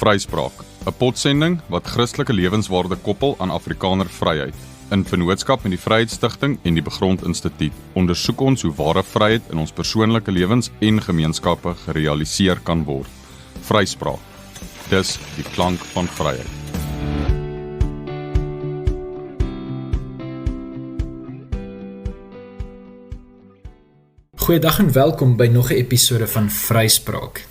Vryspraak, 'n potsending wat Christelike lewenswaarde koppel aan Afrikaner vryheid. In vennootskap met die Vryheidsstigting en die Begrond Instituut ondersoek ons hoe ware vryheid in ons persoonlike lewens en gemeenskappe gerealiseer kan word. Vryspraak, dis die klank van vryheid. Goeiedag en welkom by nog 'n episode van Vryspraak.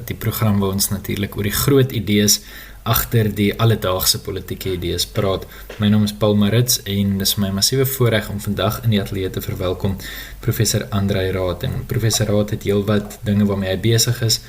Die program waar ons natuurlik oor die groot idees agter die alledaagse politieke idees praat. My naam is Paul Marits en dis my massiewe voorreg om vandag in die ateljee te verwelkom Professor Andrei Raad. En Professor Raad het heelwat dinge waarmee hy besig is,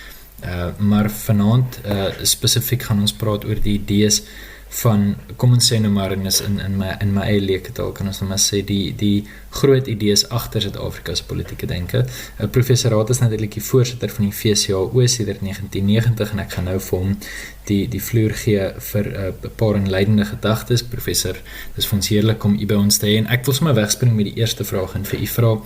maar vanaand spesifiek gaan ons praat oor die idees van, kom ons sê nou maar, in my eie leektaal kan ons nou maar sê, die groot idees agter Suid-Afrika se politieke denke. Professor Raad is natuurlik die voorsitter van die VCAO sedert 1990 en ek gaan nou vir hom die vloer gee vir 'n paar inleidende gedagtes. Professor, dis vir ons heerlik om u by ons te hê en ek wil sommer wegspring met die eerste vraag en vir u vra,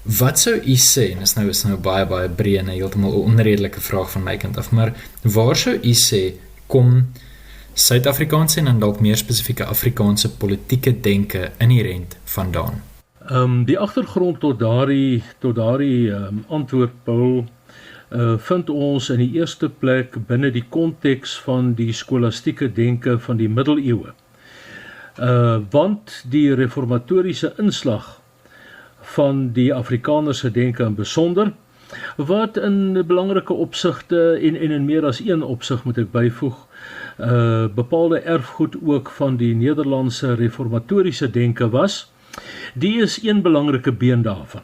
wat sou u sê, en is nou baie breë en heeltemal 'n onredelike vraag van my kant af, maar waar sou u sê kom Suid-Afrikaanse en dan dalk meer spesifieke Afrikaanse politieke denke inherent vandaan? Die agtergrond tot daardie antwoord, Paul, vind ons in die eerste plek binne die konteks van die skolastieke denke van die middeleeue. Want die reformatoriese inslag van die Afrikanerse denke in besonder, wat in belangrike opsigte en in meer as een opsig moet ek byvoeg, bepaalde erfgoed ook van die Nederlandse reformatoriese denke was, die is een belangrike been daarvan.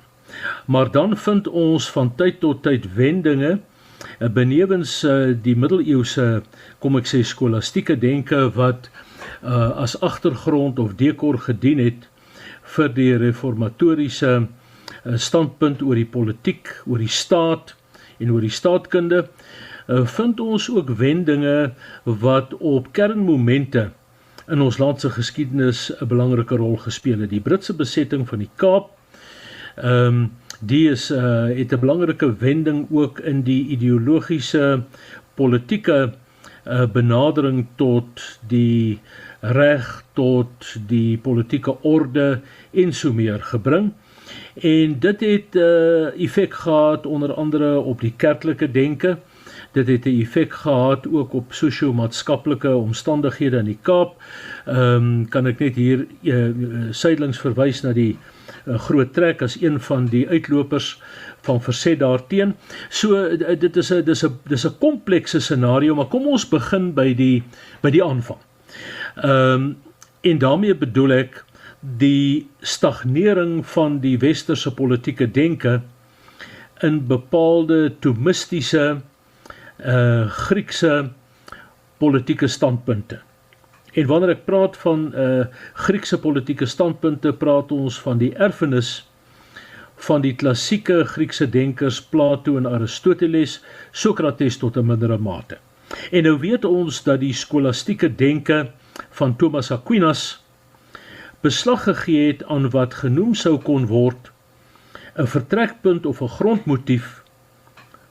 Maar dan vind ons van tyd tot tyd wendinge, benewens die middeleeuse, kom ek sê, skolastieke denke, wat as agtergrond of dekor gedien het vir die reformatoriese standpunt oor die politiek, oor die staat en oor die staatkunde, vind ons ook wendinge wat op kernmomente in ons landse geskiedenis 'n belangrike rol gespeel het. Die Britse besetting van die Kaap, die het 'n belangrike wending ook in die ideologiese politieke benadering tot die reg, tot die politieke orde en so meer gebring. En dit het effek gehad onder andere op die kerklike denke. Dit het 'n effek gehad ook op sosio-maatskaplike omstandighede in die Kaap. Kan ek net hier sydelings verwys na die Groot Trek as een van die uitlopers van verset daarteen. So dit is 'n komplekse scenario, maar kom ons begin by die aanvang. En daarmee bedoel ek die stagnering van die westerse politieke denke in bepaalde Thomistiese Griekse politieke standpunte. En wanneer ek praat van Griekse politieke standpunte, praat ons van die erfenis van die klassieke Griekse denkers Plato en Aristoteles, Sokrates tot 'n mindere mate. En nou weet ons dat die skolastieke denke van Thomas Aquinas beslag gegee het aan wat genoem sou kon word 'n vertrekpunt of 'n grondmotief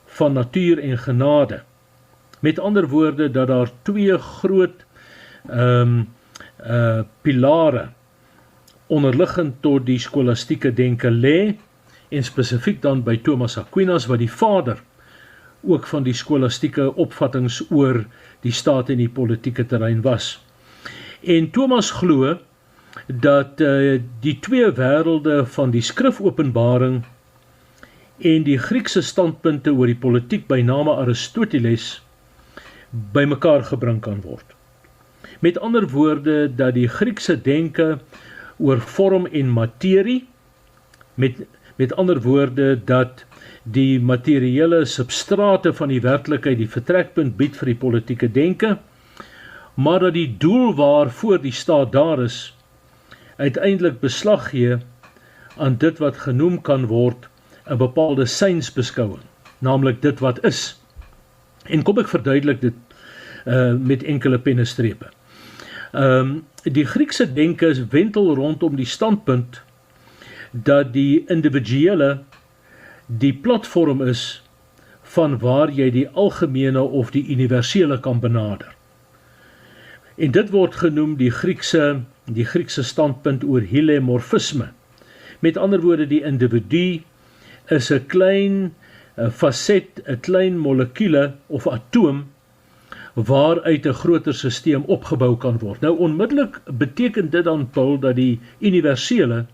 van natuur en genade. Met ander woorde, dat daar twee groot pilare onderliggend tot die skolastieke denke lê, en spesifiek dan by Thomas Aquinas, wat die vader ook van die skolastieke opvattings oor die staat en die politieke terrein was. En Thomas glo dat die twee wêrelde van die skrifopenbaring en die Griekse standpunte oor die politiek by name Aristoteles by mekaar gebring kan word. Met ander woorde, dat die Griekse denke oor vorm en materie, met ander woorde, dat die materiële substrate van die werklikheid die vertrekpunt bied vir die politieke denke, maar dat die doel waarvoor die staat daar is, uiteindelik beslag gee aan dit wat genoem kan word 'n bepaalde synsbeskouing, naamlik dit wat is. En kom ek verduidelik dit met enkele pennestrepe. Die Griekse denke wentel rondom die standpunt dat die individuele die platform is van waar jy die algemene of die universele kan benader. En dit word genoem die Griekse standpunt oor heliomorfisme. Met ander woorde, die individu is 'n klein faset, 'n klein molekule of atoom waaruit 'n groter stelsel opgebou kan word. Nou onmiddellik beteken dit dan, Paul, dat die universele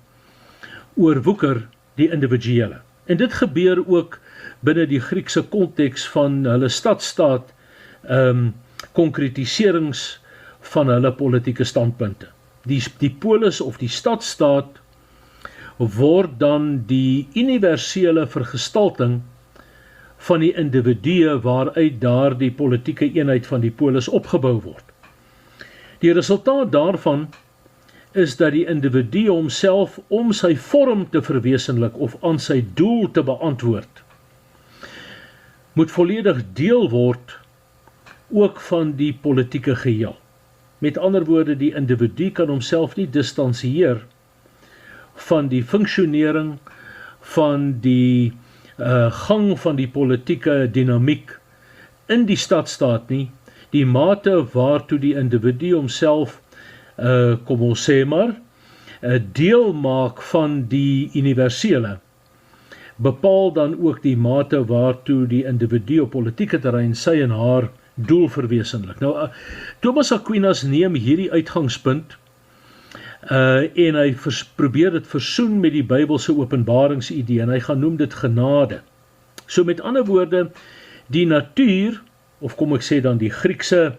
oorwoeker die individuele. En dit gebeur ook binne die Griekse konteks van hulle stadstaat konkretiserings van hulle politieke standpunte. Die polis of die stadstaat word dan die universele vergestalting van die individue waaruit daardie politieke eenheid van die polis opgebou word. Die resultaat daarvan is dat die individu homself om sy vorm te verwesenlik of aan sy doel te beantwoord, moet volledig deel word ook van die politieke geheel. Met ander woorde, die individu kan homself nie distansieer van die funksionering van die gang van die politieke dinamiek in die stadstaat nie, die mate waartoe die individu homself, kom ons sê maar, deel maak van die universele, bepaal dan ook die mate waartoe die individu op politieke terrein sy en haar doel verwesenlik. Nou, Thomas Aquinas neem hierdie uitgangspunt en hy probeer dit versoen met die Bybelse openbaringsidee en hy gaan noem dit genade. So met ander woorde, die natuur, of kom ek sê dan die Griekse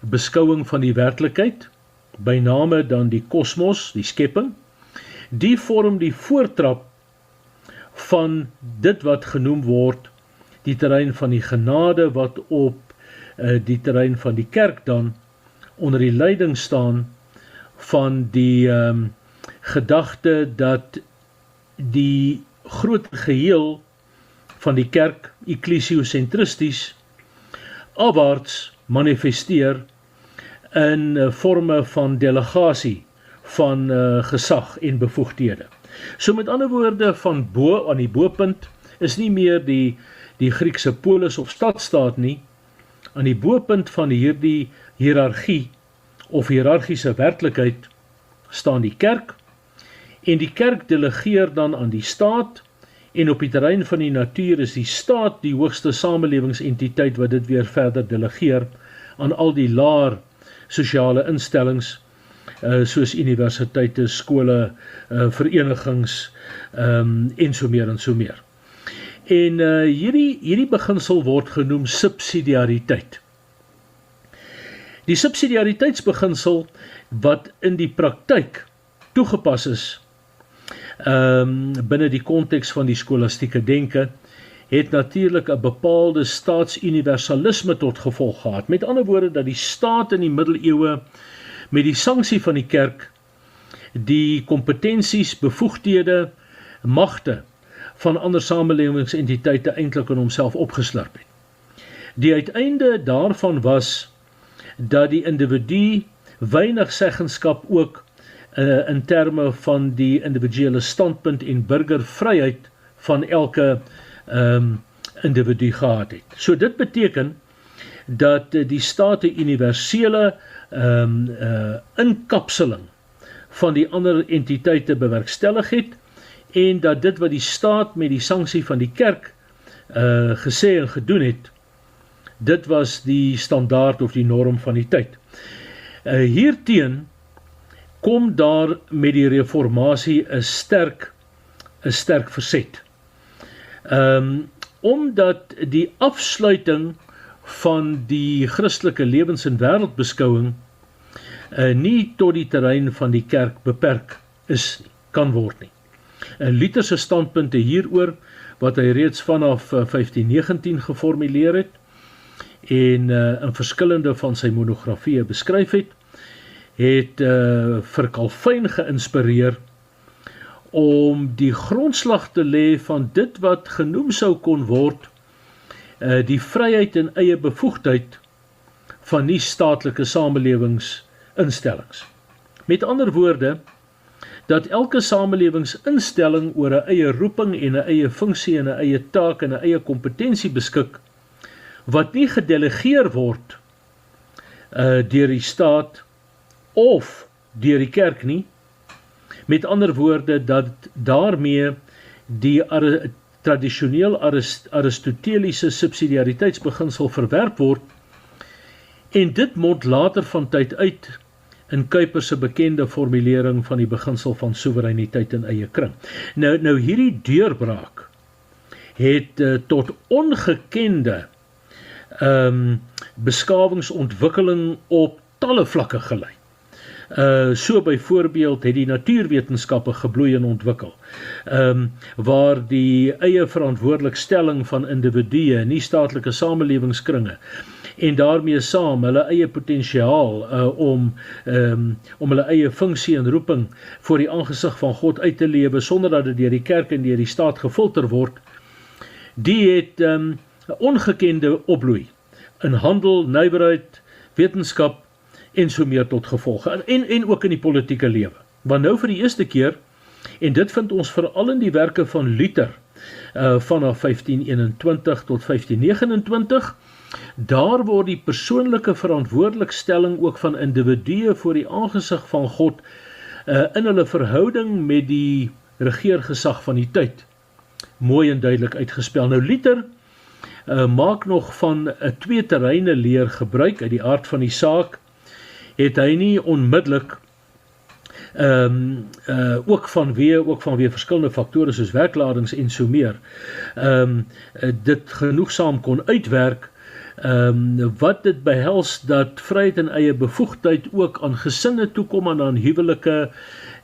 beskouing van die werklikheid, by name dan die kosmos, die skepping, die vorm die voortrap van dit wat genoem word die terrein van die genade wat op die terrein van die kerk dan onder die leiding staan van die gedagte dat die groot geheel van die kerk ekklesiosentristies afwaarts manifesteer in forme van delegasie van gesag en bevoegdhede. So met ander woorde, van bo aan die bopunt is nie meer die Griekse polis of stadstaat nie. Aan die bopunt van hierdie hiërargie of hiërargiese werklikheid staan die kerk en die kerk delegeer dan aan die staat en op die terrein van die natuur is die staat die hoogste samelewingsentiteit wat dit weer verder delegeer aan al die laer sosiale instellings soos universiteite, skole, verenigings en so meer en so meer. En hierdie beginsel word genoem subsidiariteit. Die subsidiariteitsbeginsel wat in die praktyk toegepas is binne die konteks van die skolastieke denke, het natuurlik 'n bepaalde staatsuniversalisme tot gevolg gehad. Met ander woorde dat die staat in die middeleeue met die sanksie van die kerk die kompetensies, bevoegdhede, magte van ander samelewingsentiteite eintlik in homself opgeslurp het. Die uiteinde daarvan was dat die individu weinig seggenskap ook in terme van die individuele standpunt en burgervryheid van elke individu gehad het. So dit beteken dat die staat 'n universele inkapseling van die ander entiteite bewerkstellig het en dat dit wat die staat met die sanksie van die kerk gesê en gedoen het, dit was die standaard of die norm van die tyd. Hierteen kom daar met die reformatie 'n sterk verset. Omdat die afsluiting van die Christelike lewens- en wêreldbeskouing nie tot die terrein van die kerk beperk kan word nie. Luther se standpunte hieroor, wat hy reeds vanaf 1519 geformuleer het en in verskillende van sy monografieë beskryf het vir Calvin geïnspireer om die grondslag te lê van dit wat genoem sou kon word die vryheid en eie bevoegdheid van nie staatlike samelewingsinstellings. Met ander woorde, dat elke samelewingsinstelling oor 'n eie roeping en 'n eie funksie en 'n eie taak en 'n eie kompetensie beskik, wat nie gedelegeer word deur die staat of deur die kerk nie. Met ander woorde, dat daarmee die tradisioneel Aristoteliese subsidiariteitsbeginsel verwerp word, en dit mond later van tyd uit in Kuyper se bekende formulering van die beginsel van soewereiniteit in eie kring. Nou hierdie deurbraak het tot ongekende beskawingsontwikkeling op talle vlakke gelei. So byvoorbeeld het die natuurwetenskappe gebloei en ontwikkel, waar die eie verantwoordelikstelling van individue, nie staatlike samelewingskringe, en daarmee saam hulle eie potensiaal om hulle eie funksie en roeping voor die aangesig van God uit te lewe, sonder dat dit deur die kerk en deur die staat gefilter word, die het ongekende opbloei in handel, nywerheid, wetenskap en so meer tot gevolg, en ook in die politieke lewe. Want nou vir die eerste keer, en dit vind ons veral in die werke van Luther, vanaf 1521 tot 1529, daar word die persoonlike verantwoordelikstelling ook van individue voor die aangesig van God, in hulle verhouding met die regeergesag van die tyd, mooi en duidelik uitgespel. Nou Luther maak nog van 'n twee terreine leer gebruik. Uit die aard van die saak het hy nie onmiddellik ook vanweë verskillende faktore soos werkladings en so meer dit genoegsaam kon uitwerk, wat dit behels dat vryheid en eie bevoegdheid ook aan gesinne toekom en aan huwelike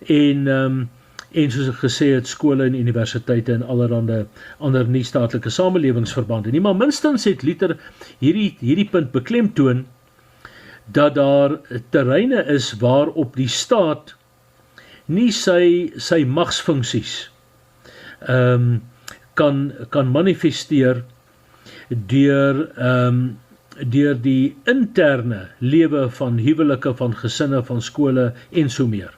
en soos ek gesê het, skole en universiteite en allerhande ander nie-staatlike samelewingsverbande nie. Maar minstens het Luther hierdie punt beklemtoon, dat daar terreine is waarop die staat nie sy magsfunksies kan manifesteer deur die interne lewe van huwelike, van gesinne, van skole en so meer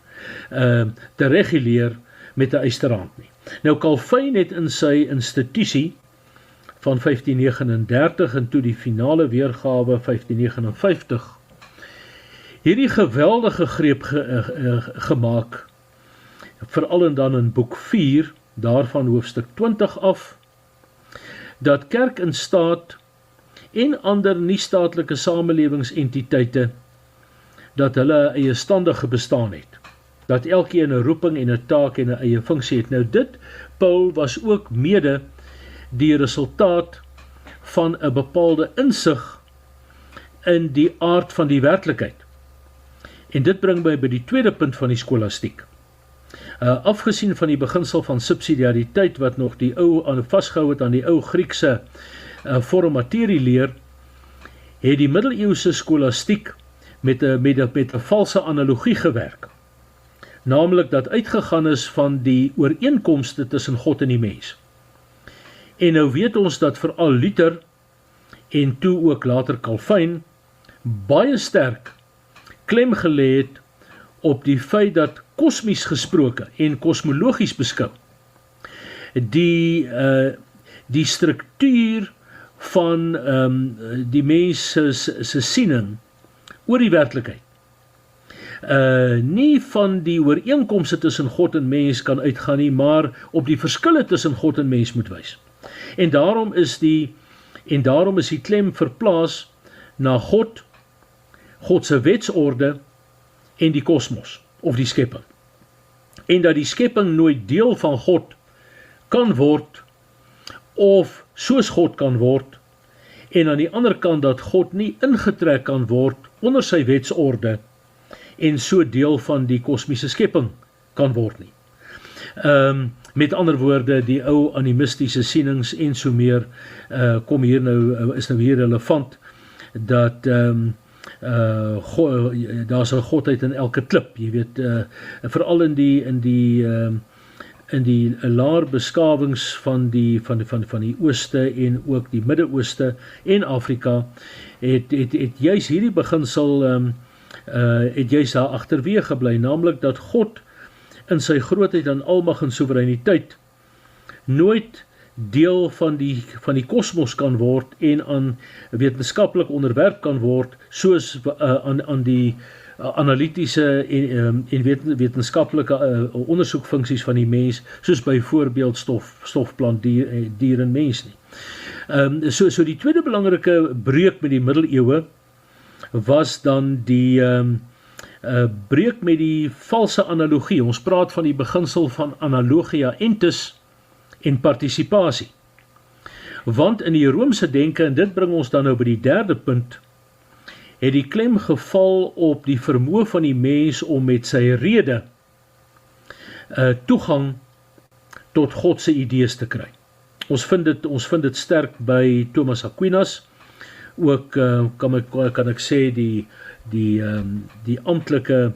te reguleer met 'n eysterhand nie. Nou Calvin het in sy institusie van 1539 en toe die finale weergawe 1559 hierdie geweldige greep gemaak, veral en dan in boek 4, daarvan hoofstuk 20 af, dat kerk en staat en ander nie-staatlike samelewingsentiteite, dat hulle eie standige bestaan het, dat elkeen 'n roeping en 'n taak en 'n eie funksie het. Nou dit, Paul, was ook mede die resultaat van 'n bepaalde insig in die aard van die werklikheid. En dit bring my by die tweede punt van die skolastiek. Afgesien van die beginsel van subsidiariteit wat nog die ou vasgehou het aan die ou Griekse vorm materieleer, het die middeleeuse skolastiek met 'n valse analogie gewerk. Naamlik dat uitgegaan is van die ooreenkomste tussen God en die mens. En nou weet ons dat veral Luther en toe ook later Calvin baie sterk klem gelê het op die feit dat kosmies gesproke en kosmologies beskou die struktuur van die mens se siening oor die werklikheid nie van die ooreenkomste tussen God en mens kan uitgaan nie, maar op die verskille tussen God en mens moet wys. En daarom is die klem verplaas na God se wetsorde en die kosmos, of die skepping. En dat die skepping nooit deel van God kan word, of soos God kan word, en aan die ander kant dat God nie ingetrek kan word onder sy wetsorde, en so deel van die kosmiese skepping kan word nie. Met ander woorde, die ou animistiese sienings en so meer, is nou hier relevant, dat daar's 'n godheid in elke klip, jy weet, veral in die laer beskawings van die ooste en ook die Midde-Ooste en Afrika, het juis hierdie beginsel het juis daar agterweë gebly, naamlik dat God in sy grootheid en almag en soewereiniteit nooit deel van die kosmos kan word en aan wetenskaplik onderwerp kan word soos aan die analitiese en wetenskaplike ondersoekfunksies van die mens, soos byvoorbeeld stofplant, dier en mens nie. So die tweede belangrike breuk met die middeleeue was dan die breuk met die valse analogie. Ons praat van die beginsel van analogia entis en partisipasie. Want in die Romeinse denke, en dit bring ons dan nou by die derde punt, het die klem geval op die vermoë van die mens om met sy rede toegang tot God se idees te kry. Ons vind dit sterk by Thomas Aquinas, ook kan ek sê die amptelike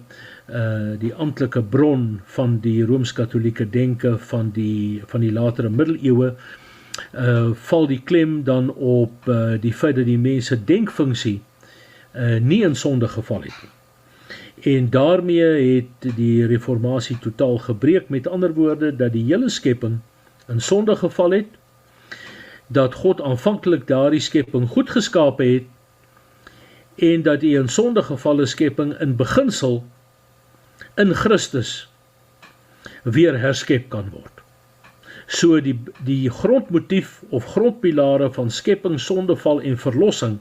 bron van die Rooms-Katholieke denke van die latere middeleeue, val die klem dan op die feit dat die mens se denkfunksie nie in sonde geval het nie. En daarmee het die reformatie totaal gebreek, met ander woorde dat die hele skepping in sonde geval het, dat God aanvanklik daardie skepping goed geskape het, en dat die in sonde gevalle skepping in beginsel in Christus weer herskep kan word. So die grondmotief of grondpilare van skepping, sondeval en verlossing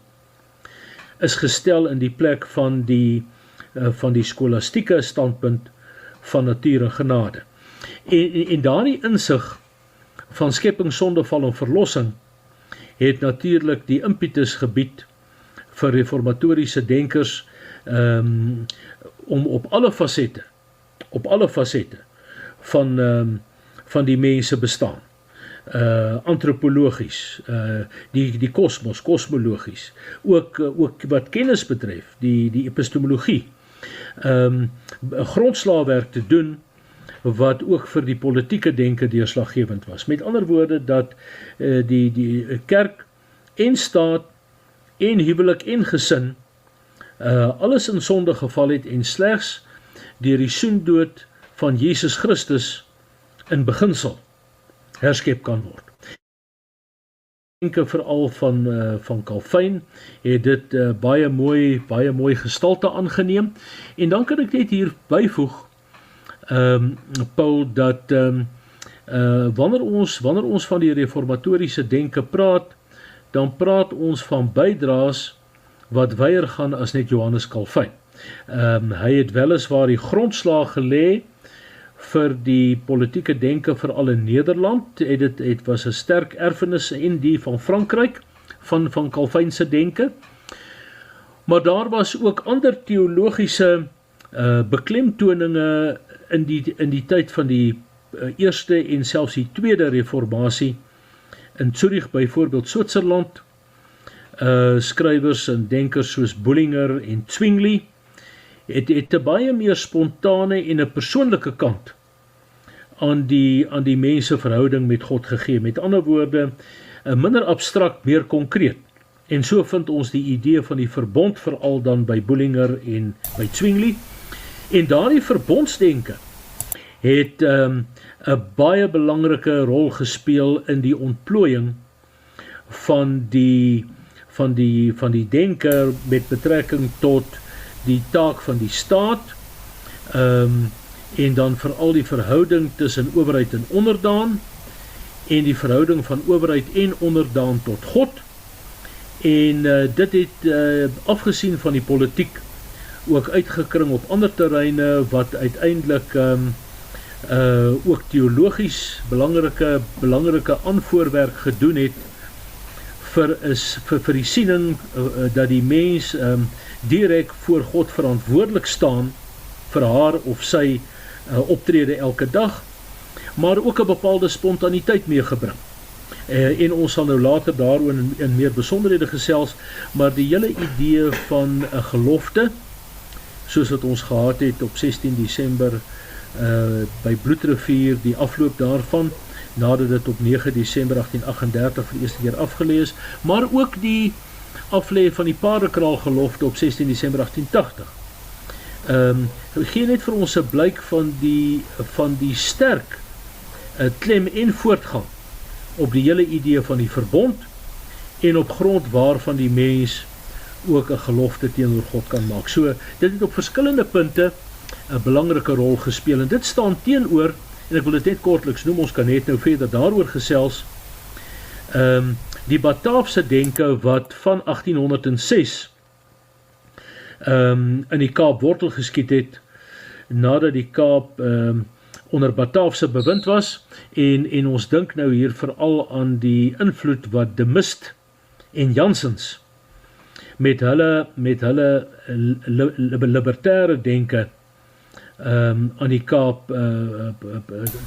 is gestel in die plek van die skolastieke standpunt van natuur en genade. En daardie insig van skepping, sondeval en verlossing het natuurlik die impetus gebied vir reformatoriese denkers om op alle fasette van die mense bestaan, antropologies, die kosmos, kosmologies, ook wat kennis betref, die epistemologie, grondslaagwerk te doen, wat ook vir die politieke denke deurslaggewend was. Met ander woorde, dat die kerk en staat en huwelik en gesin alles in sonde geval het en slegs deur die soendood van Jesus Christus in beginsel herskep kan word. Denke veral van Calvin het dit baie mooi gestalte aangeneem. En dan kan ek net hier byvoeg, Paul, dat wanneer ons van die reformatoriese denke praat, dan praat ons van bydraes wat weier gaan as net Johannes Calvin. Hy het weliswaar die grondslag gelê vir die politieke denke veral in Nederland. Het was 'n sterk erfenis en die van Frankryk, van Calvin se denke. Maar daar was ook ander teologiese beklemtoninge in die tyd van die eerste en selfs die tweede reformatie. In Zurich byvoorbeeld Switserland, skrywers en denkers soos Bullinger en Zwingli het 'n baie meer spontane en 'n persoonlike kant aan die mense verhouding met God gegee. Met ander woorde, minder abstrakt, meer konkreet. En so vind ons die idee van die verbond veral dan by Bullinger en by Zwingli. En daardie verbondsdenke het 'n baie belangrike rol gespeel in die ontplooiing van die denker met betrekking tot die taak van die staat, en dan veral die verhouding tussen owerheid en onderdaan, en die verhouding van owerheid en onderdaan tot God. En dit het afgesien van die politiek ook uitgekring op ander terreine wat uiteindelik ook teologies belangrike aanvoorwerk gedoen het vir die siening dat die mens direk voor God verantwoordelik staan vir haar of sy optrede elke dag, maar ook 'n bepaalde spontaniteit meegebring. En ons sal nou later daaroor in meer besonderhede gesels, maar die hele idee van 'n gelofte, soos wat ons gehad het op 16 Desember by Bloedrivier, die afloop daarvan, nadat dit op 9 Desember 1838 vir die eerste keer afgelees, maar ook die aflê van die Paardekraal gelofte op 16 Desember 1880. Gee net vir ons 'n blyk van die sterk klem en voortgang op die hele idee van die verbond en op grond waarvan die mens ook 'n gelofte teenoor God kan maak. So, dit het op verskillende punte 'n belangrike rol gespeel en dit staan teenoor, en ek wil dit net kortliks noem, ons kan net nou verder daaroor gesels, die Bataafse denke wat van 1806 in die Kaap wortel geskiet het, nadat die Kaap onder Bataafse bewind was, en ons dink nou hier veral aan die invloed wat De Mist en Janssens met hulle libertaire denke aan die Kaap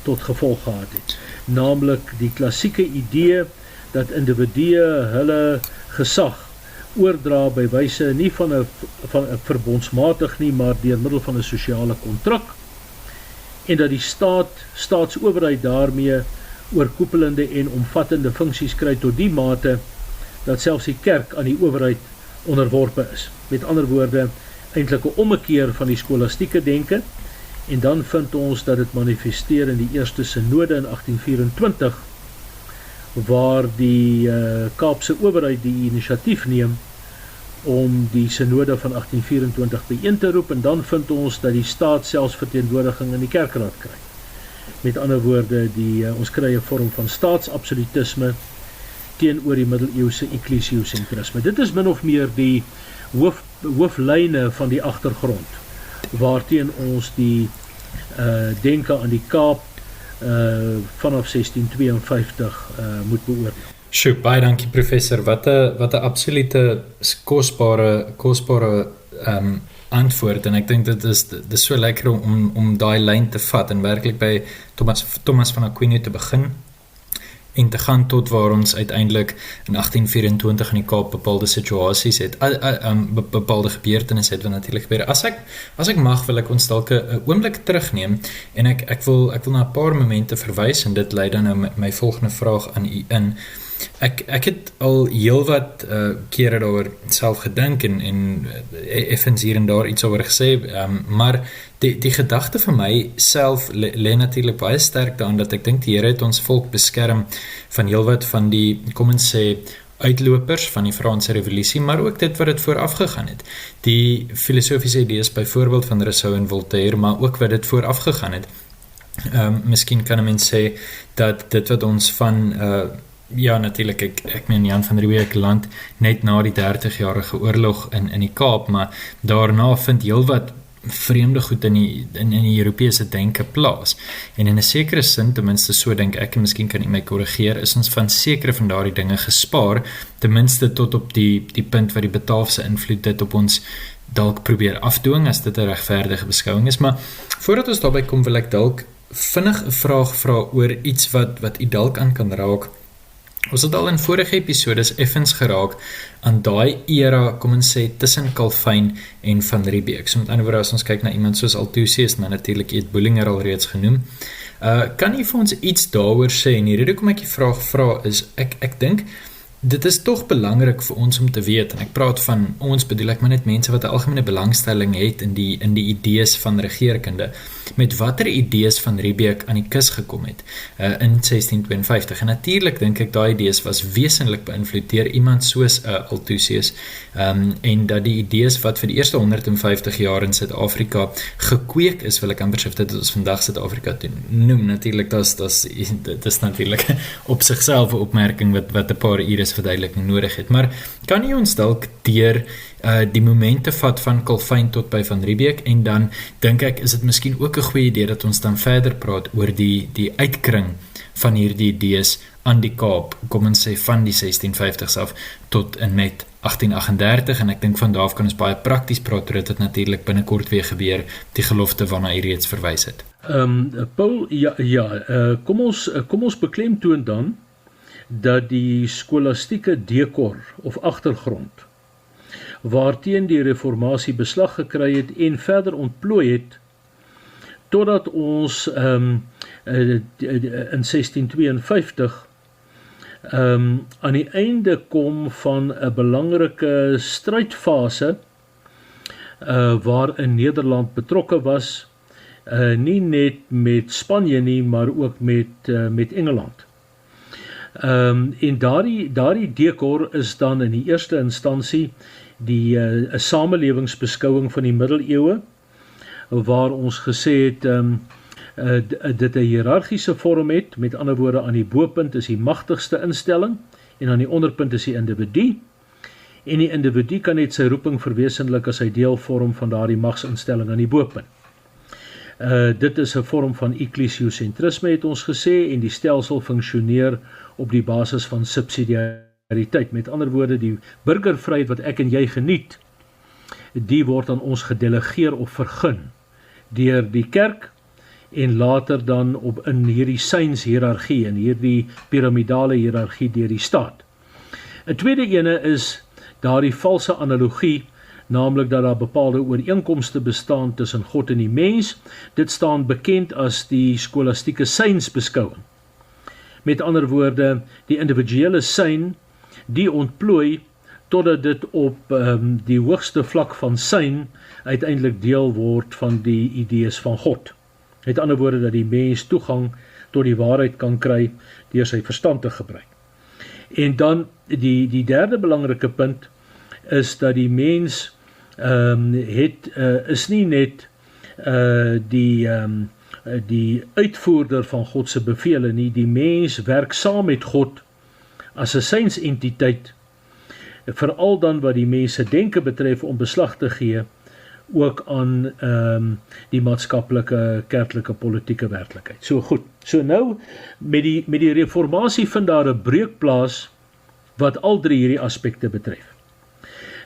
tot gevolg gehad het. Naamlik die klassieke idee dat individue hulle gesag oordra by wyse nie van 'n verbondsmatig nie, maar deur middel van 'n sosiale kontrak, en dat die staatsowerheid daarmee oorkoepelende en omvattende funksies kry tot die mate dat selfs die kerk aan die owerheid onderworpe is. Met ander woorde, eintlik 'n ommekeer van die skolastieke denke, en dan vind ons dat dit manifesteer in die eerste synode in 1824, waar die Kaapse owerheid die inisiatief neem om die synode van 1824 byeen te roep, en dan vind ons dat die staat selfs verteenwoordiging in die kerkraad kry. Met ander woorde, ons kry 'n vorm van staatsabsolutisme teenoor die middeleeuse ekklesiosentrisme. Dit is min of meer die hooflyne van die agtergrond, waarteen ons die denke aan die Kaap vanaf 1652 moet beoordeel. Sjoe, baie dankie professor, wat 'n absolute kosbare antwoord, en ek dink dit is so lekker om daai lyn te vat en werklik by Thomas van Aquino te begin en te gaan tot waar ons uiteindelik in 1824 in die Kaap bepaalde situasies het, bepaalde gebeurtenisse het wat natuurlik gebeur. As ek mag, wil ek ons dalk 'n oomblik terugneem, en ek wil na 'n paar momente verwys, en dit lei dan nou my volgende vraag aan u in. Ek het al heelwat kere daaroor self gedink en effens hier en daar iets oor gesê, maar die gedagte vir my self lê natuurlik baie sterk daarin dat ek dink die Here het ons volk beskerm van heelwat van die, kom ons sê, uitlopers van die Franse revolusie, maar ook dit wat dit vooraf gegaan het. Die filosofiese idees byvoorbeeld van Rousseau en Voltaire, maar ook wat dit vooraf gegaan het. Miskien kan 'n mens sê dat dit wat ons van ja, natuurlik, ek meen Jan van Riebeeck land net na die 30-jarige oorlog in die Kaap, maar daarna vind heelwat vreemde goed in die Europese denke plaas. En in 'n sekere sin, ten minste so dink ek, en miskien kan u my korrigeer, is ons van sekere van daardie dinge gespaar, ten minste tot op die punt waar die Bataafse invloed dit op ons dalk probeer afdwing, as dit 'n regverdige beskouing is. Maar voordat ons daarby kom, wil ek dalk vinnig 'n vraag vra oor iets wat u dalk aan kan raak. Ons het al in vorige episodes effens geraak aan daai era, kom ons sê, tussen Calvin en Van Riebeeck. So met ander woorde, as ons kyk na iemand soos Althusius, maar natuurlik het Bullinger al reeds genoem. Kan u vir ons iets daaroor sê? En die rede hoekom ek die vraag vra is, ek dink, dit is tog belangrik vir ons om te weet, en ek praat van ons, bedoel ek maar net mense wat 'n algemene belangstelling het in die idees van regeerkunde, met watter idees Van Riebeeck aan die kus gekom het in 1652. En natuurlik dink ek daai idees was wesentlik beïnvloed deur iemand soos Althusius, en dat die idees wat vir die eerste 150 jaar in Suid-Afrika gekweek is, wil ek amper sê dit ons vandag Suid-Afrika noem. Natuurlik, dit is natuurlik op sigself 'n opmerking wat 'n paar ure verduideliking nodig het. Maar kan jy ons dalk deur die momente vat van Calvin tot by Van Riebeeck, en dan dink ek, is dit miskien ook 'n goeie idee dat ons dan verder praat oor die uitkring van hierdie idees aan die Kaap, kom ons sê van die 1650s af tot en met 1838, en ek dink van daar af kan ons baie prakties praat oor dit natuurlik binnekort weer gebeur, die gelofte waarna hy reeds verwys het. Paul, kom ons beklemtoon dan dat die skolastieke dekor of agtergrond waarteen die reformatie beslag gekry het en verder ontplooi het totdat ons in 1652 aan die einde kom van 'n belangrike strydfase waarin Nederland betrokke was, nie net met Spanje nie, maar ook met Engeland. En daardie dekor is dan in die eerste instansie die samelewingsbeskouing van die middeleeue, waar ons gesê het, dit 'n hiërargiese vorm het, met ander woorde aan die bopunt is die magtigste instelling, en aan die onderpunt is die individu, en die individu kan net sy roeping verwesenlik as hy deel vorm van daardie magsinstelling aan die bopunt. Dit is 'n vorm van ekklesiosentrisme, het ons gesê, en die stelsel funksioneer op die basis van subsidiariteit. Met ander woorde, die burgervryheid wat ek en jy geniet, die word aan ons gedelegeer of vergun deur die kerk, en later dan in hierdie synshierargie, in hierdie piramidale hiërargie deur die staat. 'n tweede ene is daardie valse analogie, naamlik dat daar bepaalde ooreenkomste bestaan tussen God en die mens. Dit staan bekend as die skolastieke synsbeskouing. Met ander woorde, die individuele syn, die ontplooi totdat dit op die hoogste vlak van syn uiteindelik deel word van die idees van God. Met ander woorde, dat die mens toegang tot die waarheid kan kry deur sy verstand te gebruik. En dan die derde belangrike punt is dat die mens is nie net die uitvoerder van God se bevele nie, die mens werk saam met God as 'n synsentiteit, veral dan wat die mens se denke betref om beslag te gee ook aan die maatskaplike, kerklike, politieke werklikheid. So goed, so nou met die reformatie vind daar 'n breuk plaas wat al drie hierdie aspekte betref.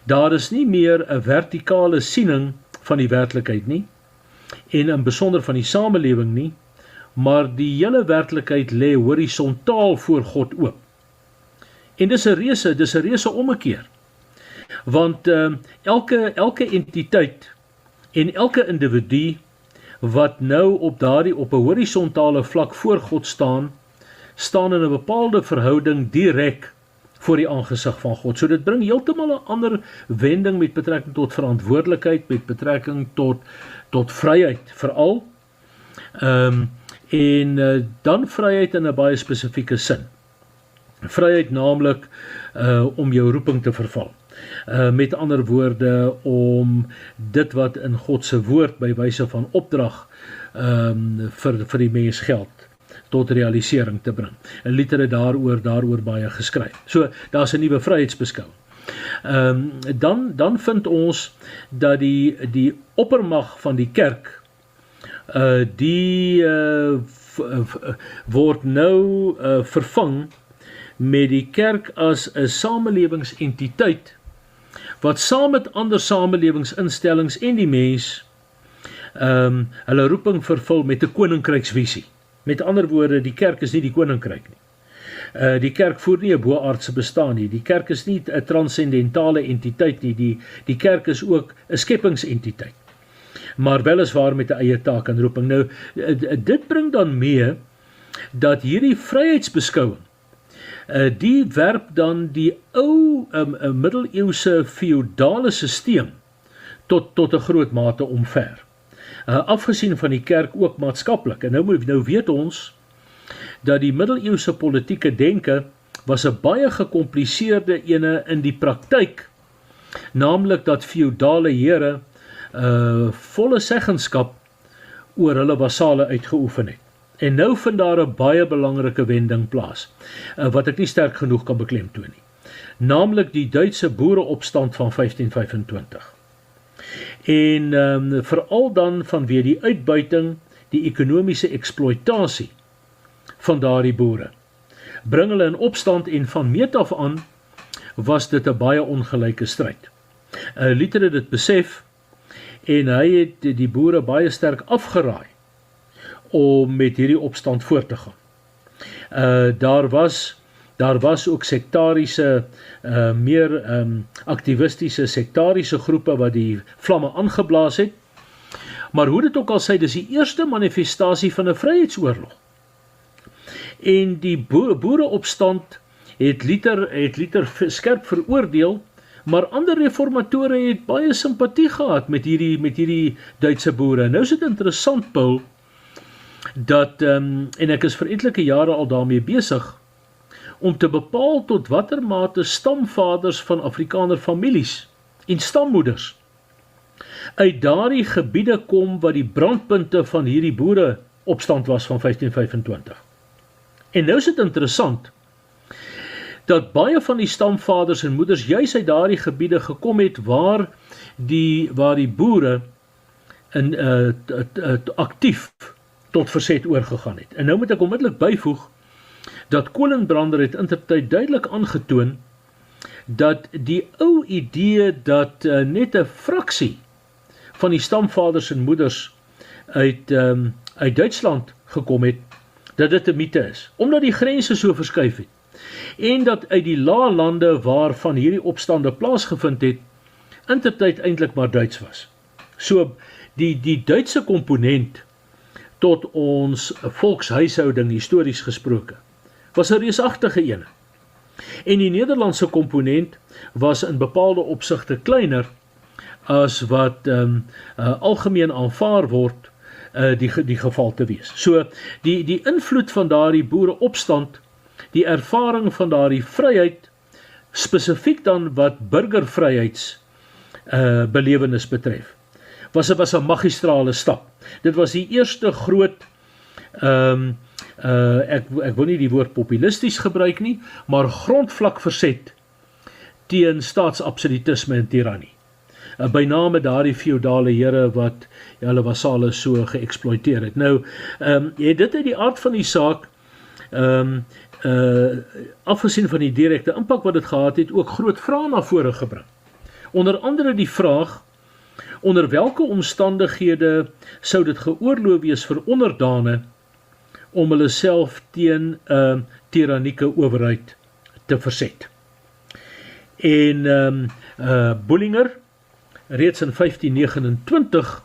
Daar is nie meer 'n vertikale siening van die werklikheid nie, en in besonder van die samelewing nie, maar die hele werklikheid lê horisontaal voor God oop. En dis 'n reuse ommekeer. Want elke entiteit en elke individu wat nou op 'n horisontale vlak voor God staan in 'n bepaalde verhouding direk voor die aangesig van God. So dit bring heeltemal 'n ander wending met betrekking tot verantwoordelikheid, met betrekking tot vryheid veral. Dan vryheid in 'n baie spesifieke sin. Vryheid naamlik om jou roeping te vervul. Met ander woorde, om dit wat in God se woord by wyse van opdrag vir die mens geld tot realisering te bring. En Luther het daaroor baie geskryf. So, daar's 'n nuwe vryheidsbeskouing. Dan vind ons dat die oppermag van die kerk word nou vervang met die kerk as 'n samelewingsentiteit wat saam met ander samelewingsinstellings en die mens hulle roeping vervul met 'n koninkryksvisie. Met ander woorde, die kerk is nie die koninkryk nie. Die kerk voer nie 'n boaardse bestaan nie. Die kerk is nie 'n transcendentale entiteit nie. Die kerk is ook 'n skepingsentiteit. Maar weliswaar met 'n eie taak en roeping. Nou, dit bring dan mee dat hierdie vryheidsbeskouing die werp dan die ou middeleeuse feodale sisteem tot 'n groot mate omver. Afgesien van die kerk ook maatskaplik. En nou weet ons dat die middeleeuse politieke denke was 'n baie gekompliseerde ene in die praktyk, naamlik dat feodale here volle seggenskap oor hulle vasale uitgeoefen het. En nou vind daar 'n baie belangrike wending plaas, wat ek nie sterk genoeg kan beklemtoon nie. Naamlik die Duitse boereopstand van 1525. En veral dan vanweë die uitbuiting, die ekonomiese eksploitasie van daardie boere. Bring hulle in opstand en van meet af aan was dit 'n baie ongelyke stryd. Luther het dit besef en hy het die boere baie sterk afgeraai om met hierdie opstand voort te gaan. Daar was ook sektariese, meer aktivistiese sektariese groepe wat die vlamme aangeblaas het. Maar hoe dit ook al sê, dis die eerste manifestasie van 'n vryheidsoorlog. En die boereopstand het Luther skerp veroordeel Maar ander reformatore het baie simpatie gehad met hierdie Duitse boere. Nou is dit interessant, Paul, dat, en ek is vir etlike jare al daarmee besig, om te bepaal tot watter mate stamvaders van Afrikaner families en stammoeders uit daardie gebiede kom wat die brandpunte van hierdie boere opstand was van 1525. En nou is dit interessant, dat baie van die stamvaders en moeders juis uit daardie gebiede gekom het waar die boere aktief tot verzet oorgegaan het. En nou moet ek onmiddellik byvoeg dat Kolenbrander het indertyd duidelik aangetoon dat die ou idee dat net 'n fraksie van die stamvaders en moeders uit Duitsland gekom het, dat dit 'n mite is, omdat die grense so verskuif het. En dat uit die laalande waarvan hierdie opstande plaasgevind het, indertyd eintlik maar Duits was. So die Duitse komponent tot ons volkshuishouding histories gesproke was 'n reusagtige ene. En die Nederlandse komponent was in bepaalde opsigte kleiner as wat algemeen aanvaar word die geval te wees. So die invloed van daardie boereopstand, die ervaring van daardie vryheid, spesifiek dan wat burgervryheids belewenis betref, was 'n magistrale stap. Dit was die eerste groot ek wil nie die woord populisties gebruik nie, maar grondvlak verzet teen staatsabsolutisme en tirannie. By name daardie feodale here wat hulle vassale so geëksploiteer het. Nou, dit uit die aard van die saak, afgesien van die direkte impak wat dit gehad het, ook groot vrae na vore gebring. Onder andere die vraag, onder welke omstandighede sou dit geoorloof wees vir onderdane om hulle self teen tirannieke owerheid te verzet. En Bullinger, reeds in 1529,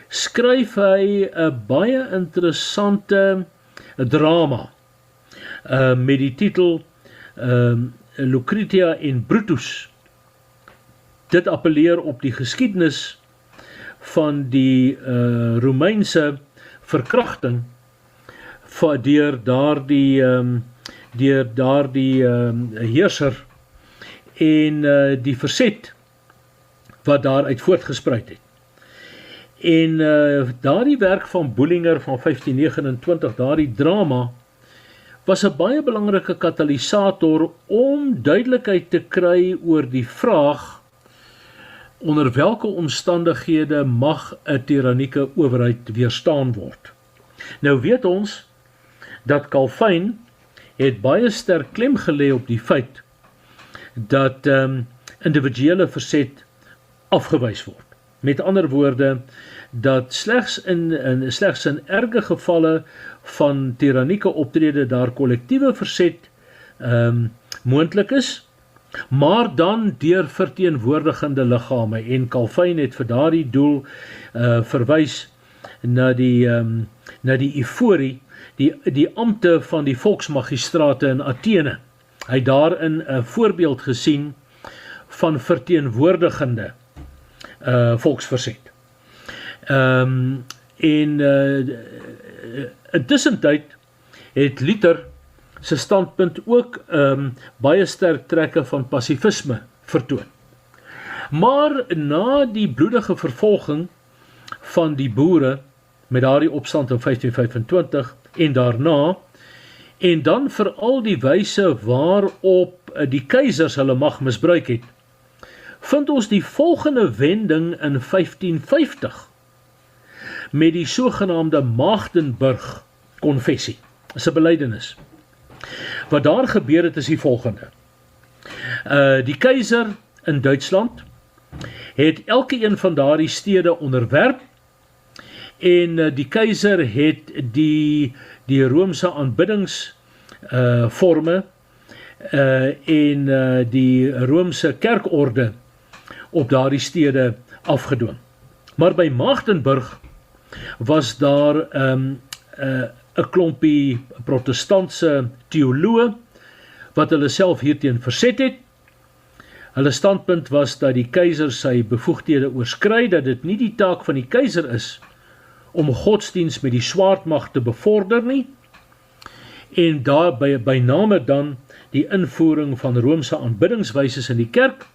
skryf hy 'n baie interessante drama met die titel Lucretia en Brutus. Dit appelleer op die geskiedenis van die Romeinse verkrachting deur daardie heerser en die verzet wat daaruit voortgespruit het. En daardie werk van Bullinger van 1529, daardie drama, was 'n baie belangrike katalisator om duidelikheid te kry oor die vraag onder welke omstandighede mag 'n tirannieke owerheid weerstaan word. Nou weet ons dat Calvin het baie sterk klem gelê op die feit dat individuele verzet afgewys word. Met ander woorde, dat slegs in erge gevalle van tirannieke optrede daar kollektiewe verzet moontlik is, maar dan deur verteenwoordigende liggame. En Calvin het vir daardie doel verwys na die euforie, die ampte van die volksmagistrate in Athene. Hy het daarin 'n voorbeeld gesien van verteenwoordigende volksverzet. Intussentyd het Luther se standpunt ook baie sterk trekke van pacifisme vertoon. Maar na die bloedige vervolging van die boere met daardie opstand in 1525 en daarna, en dan veral die wyse waarop die keisers hulle mag misbruik het, vind ons die volgende wending in 1550 met die sogenaamde Magdeburg konfessie. Dit is 'n belydenis. Wat daar gebeur het is die volgende. Die keiser in Duitsland het elke een van daardie stede onderwerp en die keiser het die Romeinse aanbiddingsforme en die Romeinse kerkorde op daardie stede afgedwing. Maar by Magdeburg was daar 'n klompie protestantse teoloë wat hulle self hierteen verset het, Hulle standpunt was dat die keiser sy bevoegdhede oorskry, dat dit nie die taak van die keiser is om godsdiens met die swaardmag te bevorder nie, en daarby by name dan die invoering van Romeinse aanbiddingswyses in die kerk,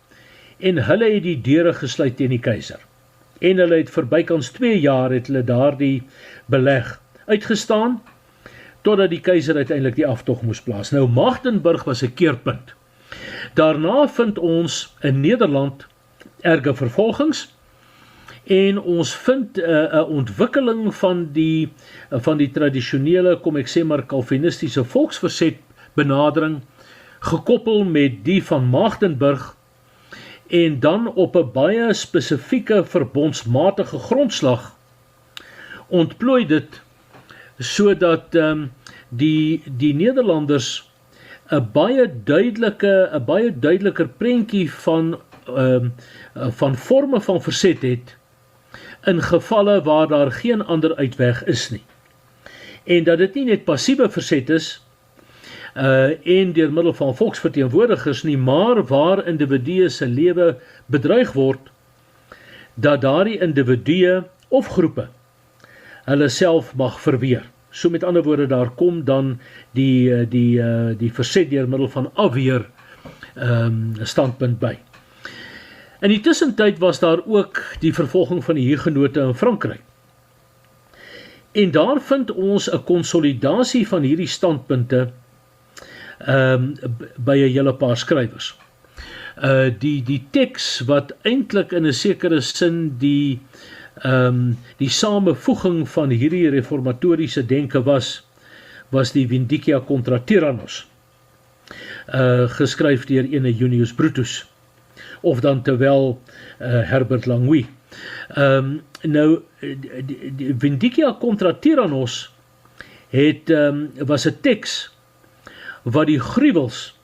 en hulle het die deure gesluit teen die keiser. En hulle het vir bykans 2 jaar het hulle daardie beleg uitgestaan, totdat die keiser uiteindelik die aftog moes plaas. Nou, Magdeburg was 'n keerpunt. Daarna vind ons in Nederland erge vervolgings, en ons vind 'n ontwikkeling van die tradisionele, kom ek sê maar, Calvinistiese volksverset benadering, gekoppel met die van Magdeburg, en dan op 'n baie spesifieke verbondsmatige grondslag ontplooi dit, sodat die Nederlanders 'n baie duideliker prentjie van forme van verset het, in gevalle waar daar geen ander uitweg is nie. En dat dit nie net passiewe verset is, en deur middel van volksverteenwoordigers nie, maar waar individue se lewe bedreig word, dat daardie individue of groepe hulle self mag verweer. So met ander woorde, daar kom dan die verset deur middel van afweer standpunt by. In die tussentyd was daar ook die vervolging van die Hugenote in Frankryk. En daar vind ons 'n konsolidasie van hierdie standpunte by 'n hele paar skrywers. Die teks wat eintlik in 'n sekere sin die samevoeging van hierdie reformatoriese denke was die Vindicia contra Tyrannos, geskryf deur ene Junius Brutus, of dan terwyl Herbert Langwy. Nou, die Vindicia contra Tyrannos was 'n teks wat die gruwels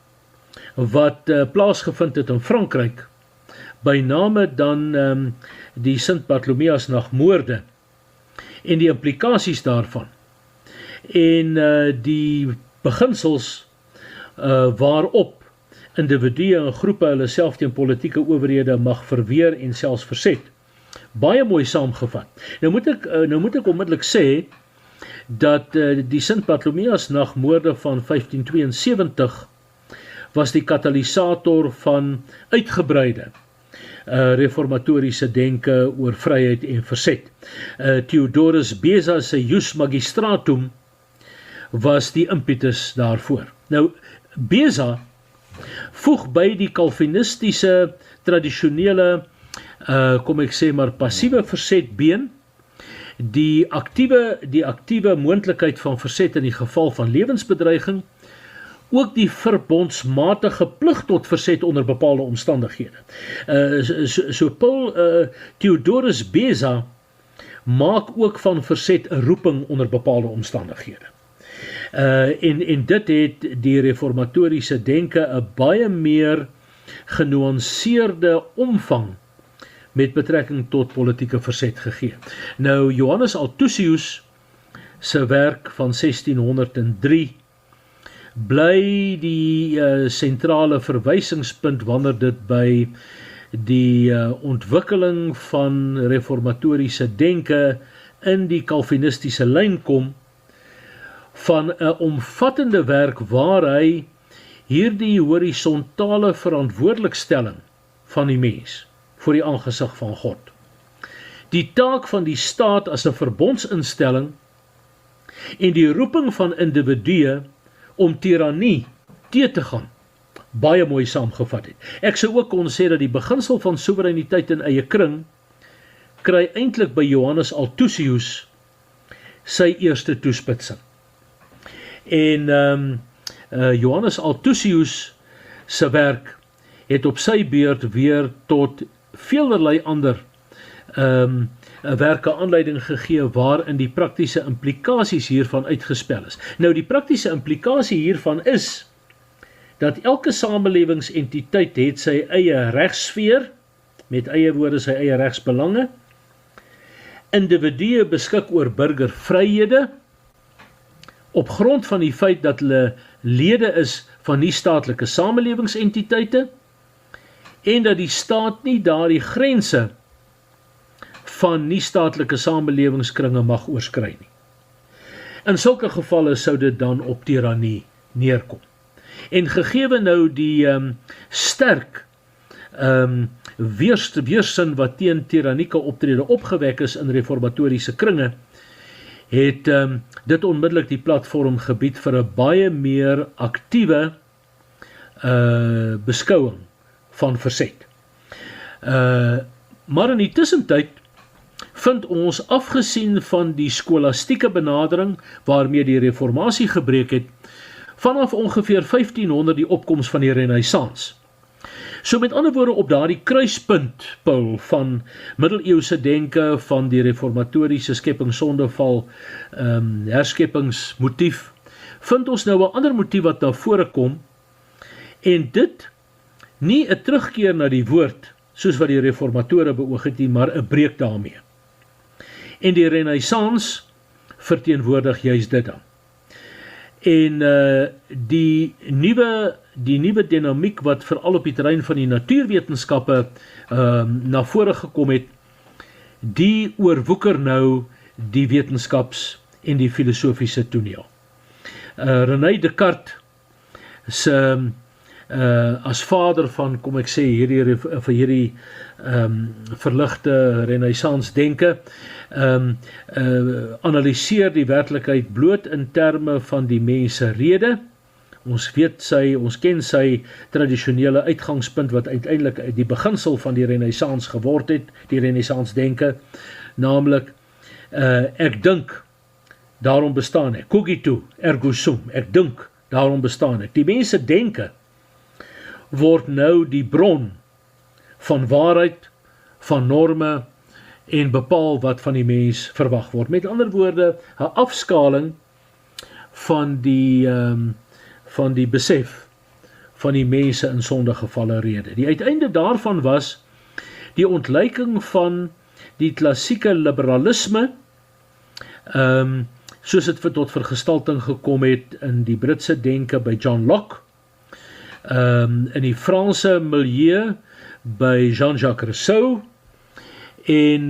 wat plaasgevind het in Frankryk, by name dan die Sint Bartholomeus nagmoorde en die implikasies daarvan, en die beginsels waarop individue en groepe hulle self teen politieke owerhede mag verweer en selfs verset. Baie mooi saamgevat. Nou moet ek onmiddellik sê dat die Sint Bartholomeus nagmoorde van 1572 was die katalysator van uitgebreide reformatoriese denke oor vryheid en verset. Theodorus Beza se Jus Magistratum was die impetus daarvoor. Nou, Beza voeg by die Calvinistiese tradisionele, kom ek sê maar, passiewe versetbeen, die aktiewe moontlikheid van verset in die geval van lewensbedreiging, ook die verbondsmatige plig tot verset onder bepaalde omstandighede. So Paul Theodorus Beza maak ook van verset 'n roeping onder bepaalde omstandighede. En dit het die reformatoriese denke 'n baie meer genuanceerde omvang met betrekking tot politieke verset gegee. Nou, Johannes Althusius se werk van 1603 bly die sentrale verwysingspunt wanneer dit by die ontwikkeling van reformatoriese denke in die Calvinistiese lyn kom, van 'n omvattende werk waar hy hierdie horisontale verantwoordelikstelling van die mens voor die aangesig van God, die taak van die staat as 'n verbondsinstelling en die roeping van individue om tirannie te gaan, baie mooi saamgevat het. Ek sou ook kon sê dat die beginsel van soewereiniteit in eie kring kry eintlik by Johannes Althusius sy eerste toespitsing. En Johannes Althusius se werk het op sy beurt weer tot velerlei ander werke aanleiding gegee waarin die praktiese implikasies hiervan uitgespel is. Nou, die praktiese implikasie hiervan is dat elke samelewingsentiteit het sy eie regsfeer, met eie woorde sy eie regsbelange. Individue beskik oor burgervryhede op grond van die feit dat hulle lede is van nie-staatlike samelewingsentiteite, en dat die staat nie daardie grense van nie-staatlike samelewingskringe mag oorskry nie. In sulke gevalle sou dit dan op tirannie neerkom. En gegeewe nou die sterk weerstand wat teen tirannieke optrede opgewek is in reformatoriese kringe, het dit onmiddellik die platform gebied vir 'n baie meer aktiewe beskouing van verzet. Maar in die tussentyd vind ons, afgesien van die skolastieke benadering waarmee die reformatie gebreek het, vanaf ongeveer 1500 die opkoms van die Renaissance. So met ander woorde, op daardie kruispunt, Paul, van middeleeuse denke, van die reformatoriese skeppingssondeval, herskeppingsmotief, vind ons nou 'n ander motief wat na vore kom, en dit nie 'n terugkeer na die woord, soos wat die reformatore beoog het nie, maar 'n breek daarmee. En die Renaissance verteenwoordig juist dit dan. En die nuwe dinamiek wat veral op die terrein van die natuurwetenskappe na vore gekom het, die oorwoeker nou die wetenskaps en die filosofiese toneel. René Descartes se as vader van, kom ek sê, hierdie verligte Renaissance denke, analyseer die werklikheid bloot in terme van die mense rede. Ons ken sy tradisionele uitgangspunt wat uiteindelik die beginsel van die Renaissance geword het, die Renaissance denke, naamlik ek dink, daarom bestaan ek, cogito ergo sum, ek dink, daarom bestaan ek. Die mense denke word nou die bron van waarheid, van norme en bepaal wat van die mens verwag word. Met ander woorde, 'n afskaling van die besef van die mense in sondegevalle rede. Die uiteinde daarvan was die ontluiking van die klassieke liberalisme, soos dit tot vergestalting gekom het in die Britse denke by John Locke, in die Franse milieu by Jean-Jacques Rousseau, en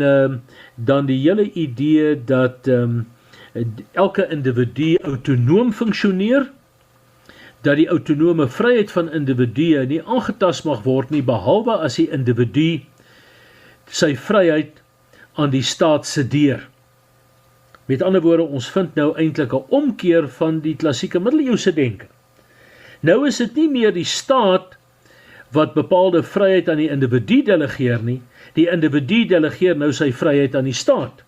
dan die hele idee dat elke individu autonoom funksioneer, dat die autonome vryheid van individue nie aangetast mag word nie, behalwe as die individu sy vryheid aan die staat sedeer. Met ander woorde, ons vind nou eintlik 'n omkeer van die klassieke middeleeuse denke. Nou is dit nie meer die staat wat bepaalde vryheid aan die individu delegeer nie, die individu delegeer nou sy vryheid aan die staat.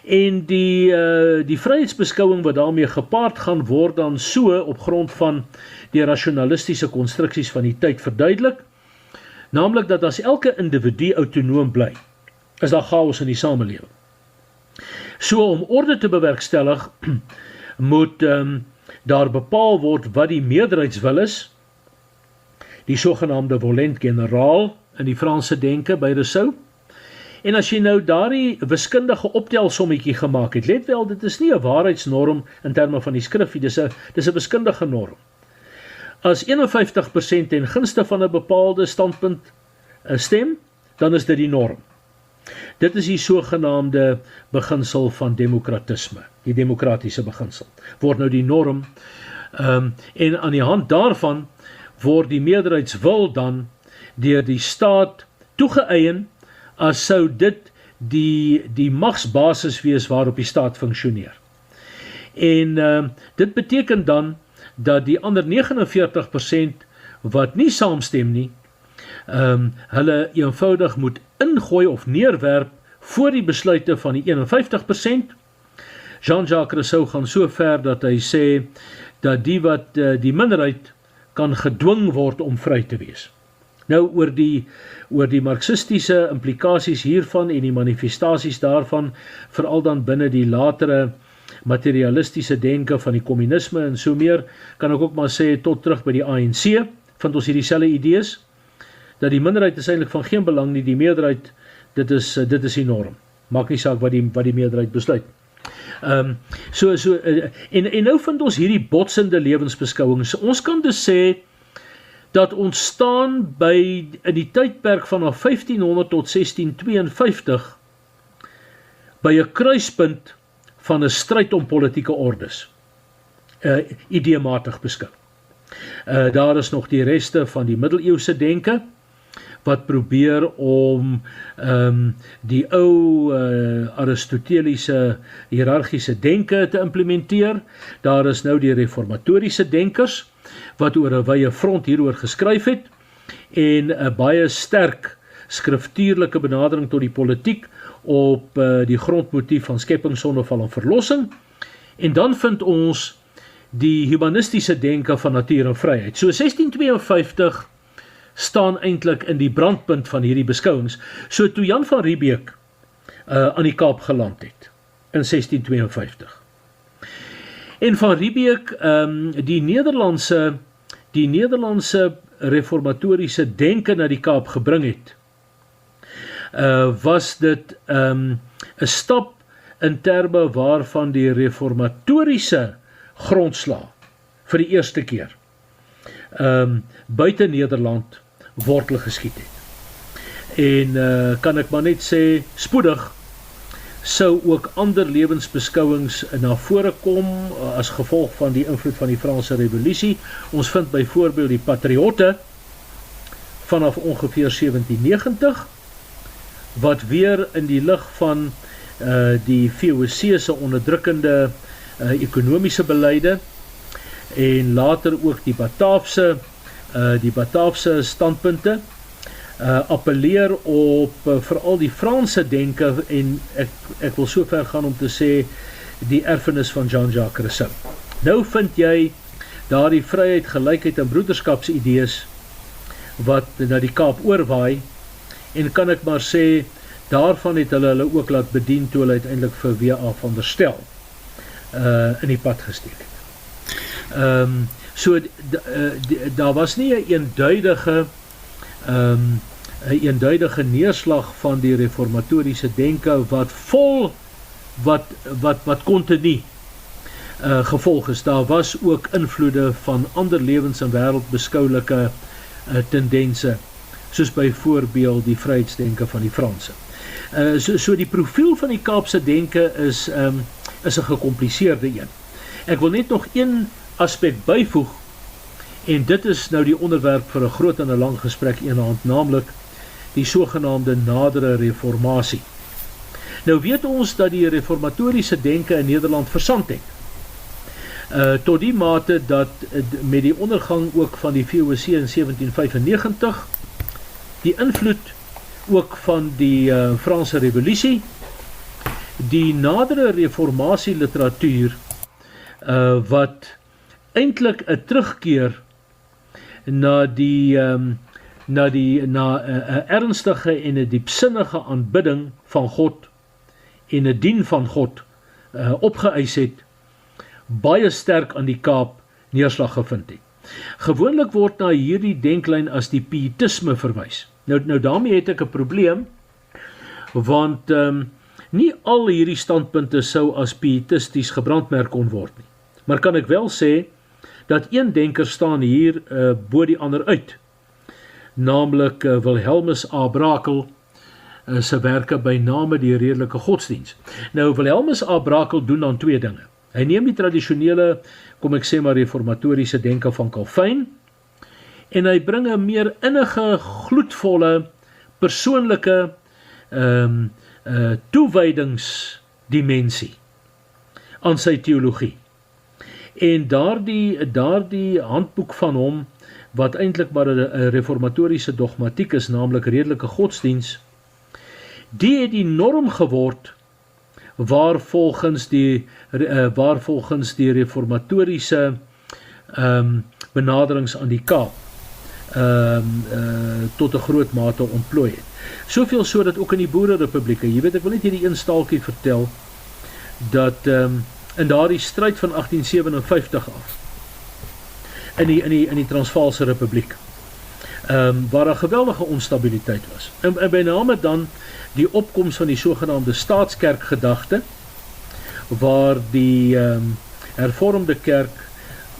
En die vryheidsbeskouing wat daarmee gepaard gaan word dan so op grond van die rasionalistiese konstruksies van die tyd verduidelik, naamlik dat as elke individu autonoom bly, is daar chaos in die samelewing. So om orde te bewerkstellig, moet daar bepaal word wat die meerderheidswil is, die sogenaamde volent generaal in die Franse denke by Rousseau. En as jy nou daardie wiskundige optelsommetjie gemaak het, let wel, dit is nie 'n waarheidsnorm in terme van die skrif, dis 'n wiskundige norm. As 51% ten gunste van 'n bepaalde standpunt stem, dan is dit die norm. Dit is die sogenaamde beginsel van demokratisme, die demokratiese beginsel, word nou die norm, en aan die hand daarvan word die meerderheidswil dan deur die staat toegeëien, as sou dit die magsbasis wees waarop die staat funksioneer. En dit beteken dan dat die ander 49% wat nie saamstem nie, hulle eenvoudig moet ingooi of neerwerp voor die besluite van die 51%. Jean-Jacques Rousseau gaan so ver dat hy sê dat die minderheid kan gedwing word om vry te wees. Nou oor die marxistiese implikasies hiervan en die manifestasies daarvan, veral dan binne die latere materialistiese denke van die kommunisme en so meer, kan ek ook maar sê tot terug by die ANC, vind ons hierdie selfde idees, dat die minderheid is eintlik van geen belang nie, die meerderheid, dit is die norm. Maak nie saak wat die meerderheid besluit. En nou vind ons hierdie botsende lewensbeskouings. Ons kan dus sê dat ontstaan in die tydperk vanaf 1500 tot 1652 by 'n kruispunt van 'n stryd om politieke ordes, ideematig beskou. Daar is nog die reste van die middeleeuse denke, wat probeer om die ou Aristoteliese hiërargiese denke te implementeer. Daar is nou die reformatoriese denkers, wat oor 'n wye front hieroor geskryf het, en 'n baie sterk skriftuurlike benadering tot die politiek op die grondmotief van skepping, sondeval en verlossing. En dan vind ons die humanistiese denke van natuur en vryheid. So 1652 staan eintlik in die brandpunt van hierdie beskouings. So toe Jan van Riebeeck aan die Kaap geland het in 1652. En van Riebeeck die Nederlandse reformatoriese denke na die Kaap gebring het, was dit 'n stap in terme waarvan die reformatoriese grondslag vir die eerste keer buite Nederland wortel geskiet het. En kan ek maar net sê, spoedig sou ook ander lewensbeskouings na vore kom as gevolg van die invloed van die Franse Revolusie. Ons vind byvoorbeeld die patriotte vanaf ongeveer 1790, wat weer in die lig van die VOC se onderdrukkende ekonomiese beleide en later ook die Bataafse standpunte appeleer op veral die Franse denke, en ek wil so ver gaan om te sê die erfenis van Jean-Jacques Rousseau. Nou vind jy daardie vryheid, gelykheid en broederskapsidees wat na die Kaap oorwaai, en kan ek maar sê, daarvan het hulle ook laat bedien toe hulle uiteindelik vir W.A. van der Stel in die pad gesteek het. So daar was nie 'n eenduidige neerslag van die reformatoriese denke wat continu gevolg is. Daar was ook invloede van ander lewens- en wêreldbeskoulike tendense, soos byvoorbeeld die vryheidsdenke van die Franse. So die profiel van die Kaapse denke is 'n gekompliseerde een. Ek wil net nog een aspek byvoeg, en dit is nou die onderwerp vir 'n groot en 'n lang gesprek eenhand, naamlik die sogenaamde nadere reformatie. Nou weet ons dat die reformatoriese denke in Nederland versand het, tot die mate dat met die ondergang ook van die VOC in 1795, die invloed ook van die Franse Revolusie, die nadere reformatie literatuur wat eintlik 'n terugkeer na 'n ernstige en 'n diepsinnige aanbidding van God en 'n dien van God opgeëis het, baie sterk aan die Kaap neerslag gevind het. Gewoonlik word na hierdie denklyn as die pietisme verwys. Nou daarmee het ek 'n probleem, want nie al hierdie standpunte sou as pietisties gebrandmerk kon word nie. Maar kan ek wel sê dat een denker staan hier bo die ander uit, naamlik Wilhelmus A. Brakel se werke by name die redelike godsdiens. Nou Wilhelmus A. Brakel doen dan twee dinge. Hy neem die tradisionele, kom ek sê maar reformatoriese denke van Calvin, en hy bring 'n meer innige, gloedvolle, persoonlike toewydingsdimensie aan sy teologie. En daardie handboek van hom, wat eintlik maar 'n reformatoriese dogmatiek is, naamlik redelike godsdiens, die het die norm geword waar volgens die reformatoriese benaderings aan die Kaap tot 'n groot mate ontplooi het. Soveel so dat ook in die Boererepublieke, jy weet, ek wil net hierdie een staaltjie vertel, dat in daardie stryd van 1857 af, in die Transvaalse Republiek, waar 'n geweldige onstabiliteit was, en by name dan die opkoms van die sogenaamde staatskerkgedagte, waar die hervormde kerk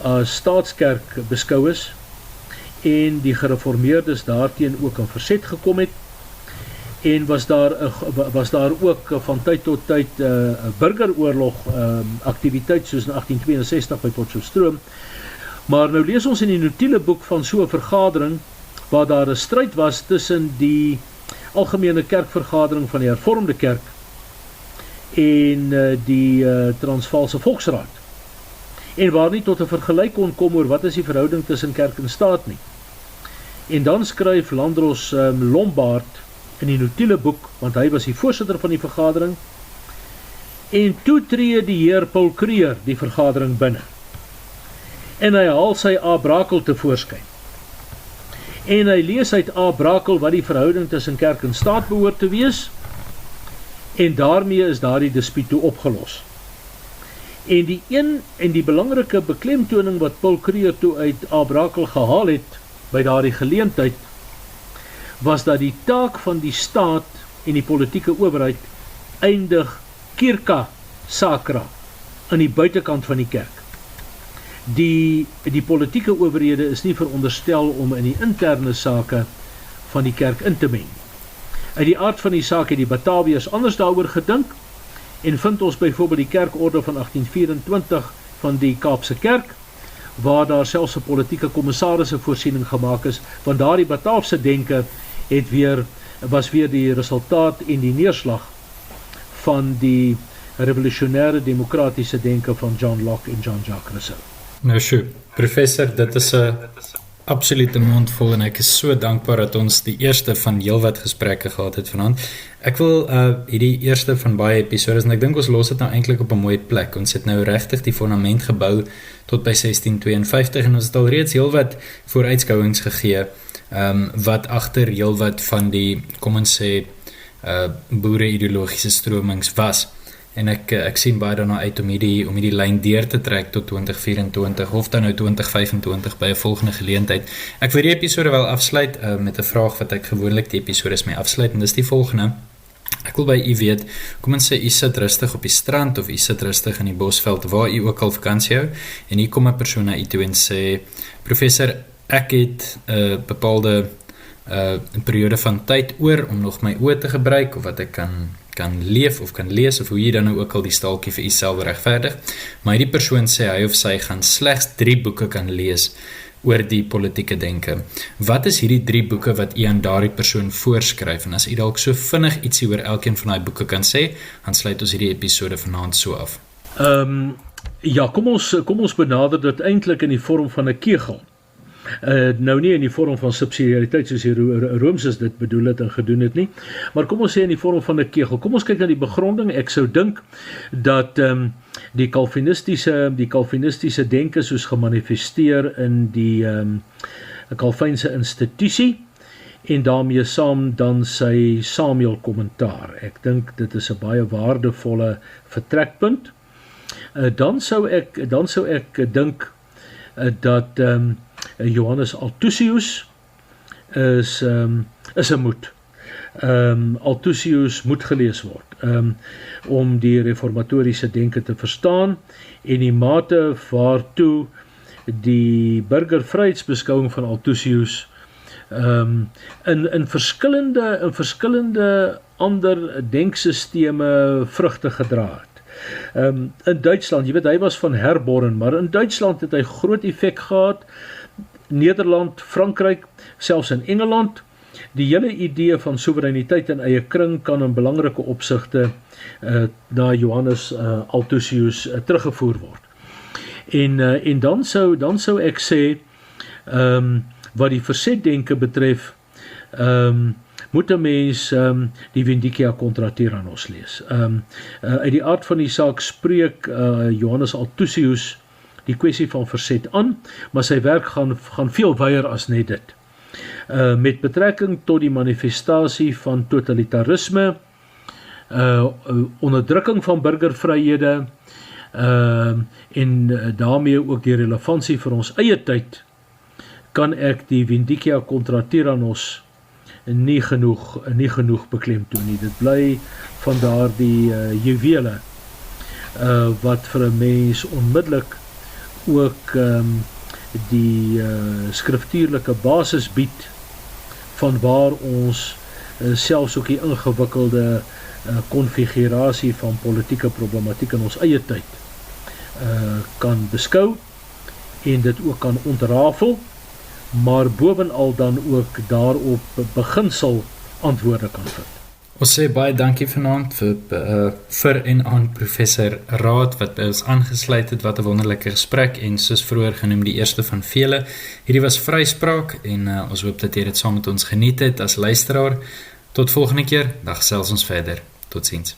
as staatskerk beskou is, en die gereformeerdes daarteen ook in verzet gekom het, en was daar ook van tyd tot tyd 'n burgeroorlog aktiwiteit soos in 1862 by Potchefstroom. Maar nou lees ons in die notiele boek van so 'n vergadering waar daar 'n stryd was tussen die algemene kerkvergadering van die hervormde kerk en die Transvaalse Volksraad, en waar nie tot 'n vergelyk kon kom oor wat is die verhouding tussen kerk en staat nie. En dan skryf Landros Lombard in die notiele boek, want hy was die voorsitter van die vergadering, en toe tree die heer Paul Kruger die vergadering binne, en hy haal sy A-brakel tevoorskyn, en hy lees uit A-brakel wat die verhouding tussen kerk en staat behoort te wees, en daarmee is daardie dispuut toe opgelos. En die belangrike beklemtoning wat Paul Kruger toe uit A-brakel gehaal het by daardie geleentheid, was dat die taak van die staat en die politieke owerheid eindig circa sacra aan die buitekant van die kerk. Die politieke owerhede is nie veronderstel om in die interne sake van die kerk in te meng. Uit die aard van die saak het die Bataviërs anders daaroor gedink, en vind ons byvoorbeeld die kerkorde van 1824 van die Kaapse Kerk, waar daar selfs 'n politieke kommissarisse voorsiening gemaak is, want daardie Bataafse denke was weer die resultaat en die neerslag van die revolusionêre demokratiese denke van John Locke en Jean-Jacques Rousseau. Nou sjoe, professor, dit is 'n absolute mondvol, en ek is so dankbaar dat ons die eerste van heelwat gesprekke gehad het vanaand. Ek wil hierdie eerste van baie episodes, en ek dink ons los dit nou eintlik op 'n mooi plek. Ons het nou regtig die fondament gebou tot by 1652, en ons het al reeds heelwat vooruitskouings gegee, wat agter heelwat van die, kom ons sê, boere ideologiese stromings was. En ek sien baie daarna uit om hierdie lyn deur te trek tot 2024 of dan nou 2025 by 'n volgende geleentheid. Ek wil die episode wel afsluit met 'n vraag wat ek gewoonlik die episodes mee afsluit, en dis die volgende. Ek wil by u weet, kom ons sê u sit rustig op die strand of u sit rustig in die bosveld waar u ook al vakansie hou, en hier kom 'n persoon na u toe en sê, professor, ek het 'n bepaalde periode van tyd oor om nog my oë te gebruik, of wat ek kan leef of kan lees, of hoe jy dan nou ook al die staaltjie vir jouself regverdig, maar die persoon sê hy of sy gaan slegs 3 boeke kan lees oor die politieke denke. Wat is hierdie 3 boeke wat u aan daardie persoon voorskryf, en as u dalk so vinnig ietsie oor elkeen van daai boeke kan sê, dan sluit ons hierdie episode vanaand so af. Ja, kom ons benader dit eintlik in die vorm van 'n kegel. Nou nie in die vorm van subsidiariteit soos die Roomses dit bedoel het en gedoen het nie, maar kom ons sê in die vorm van 'n kegel. Kom ons kyk na die begronding. Ek sou dink dat die Calvinistische denke soos gemanifesteer in die Calvynse institusie, en daarmee saam dan sy Samuel kommentaar. Ek dink dit is 'n baie waardevolle vertrekpunt. Dan sou ek dink dat Johannes Althusius is 'n moed. Althusius moet gelees word om die reformatoriese denke te verstaan, en die mate waartoe die burgervryheidsbeskouing van Althusius in verskillende ander denksisteme vrugte gedra het. In Duitsland, jy weet, hy was van Herborn, maar in Duitsland het hy groot effek gehad, Nederland, Frankryk, selfs in Engeland. Die hele idee van soewereiniteit in eie kring kan in belangrike opsigte na Johannes Althusius teruggevoer word. En dan sou ek sê, wat die verzetdenke betref, moet 'n mens die Vindicia contra Tyrannos lees. Uit die aard van die saak spreek Johannes Althusius die kwessie van verzet aan, maar sy werk gaan veel wyer as net dit. Met betrekking tot die manifestasie van totalitarisme, onderdrukking van burgervryhede, en daarmee ook die relevantie vir ons eie tyd, kan ek die Vindicia contra Tyrannos nie genoeg beklemtoon nie. Dit bly van daardie juwele wat vir 'n mens onmiddellik ook die skriftuurlike basis bied van waar ons selfs ook die ingewikkelde konfigurasie van politieke problematiek in ons eie tyd kan beskou en dit ook kan ontrafel, maar bovenal dan ook daarop beginsel antwoorde kan vind. Ons sê baie dankie vanaand vir en aan professor Raad wat by ons aangesluit het. Wat 'n wonderlike gesprek en soos vroeër genoem die eerste van vele. Hierdie was Vryspraak en ons hoop dat jy dit saam met ons geniet het as luisteraar. Tot volgende keer, dan gesels ons verder. Totsiens.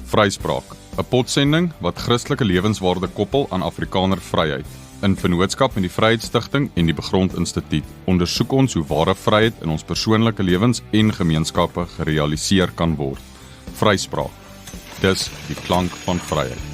Vryspraak, 'n potsending wat Christelike lewenswaarde koppel aan Afrikaner vryheid. In vennootskap met die Vryheidsstigting en die Begrond Instituut ondersoek ons hoe ware vryheid in ons persoonlike lewens en gemeenskappe gerealiseer kan word. Vryspraak, dis die klank van vryheid.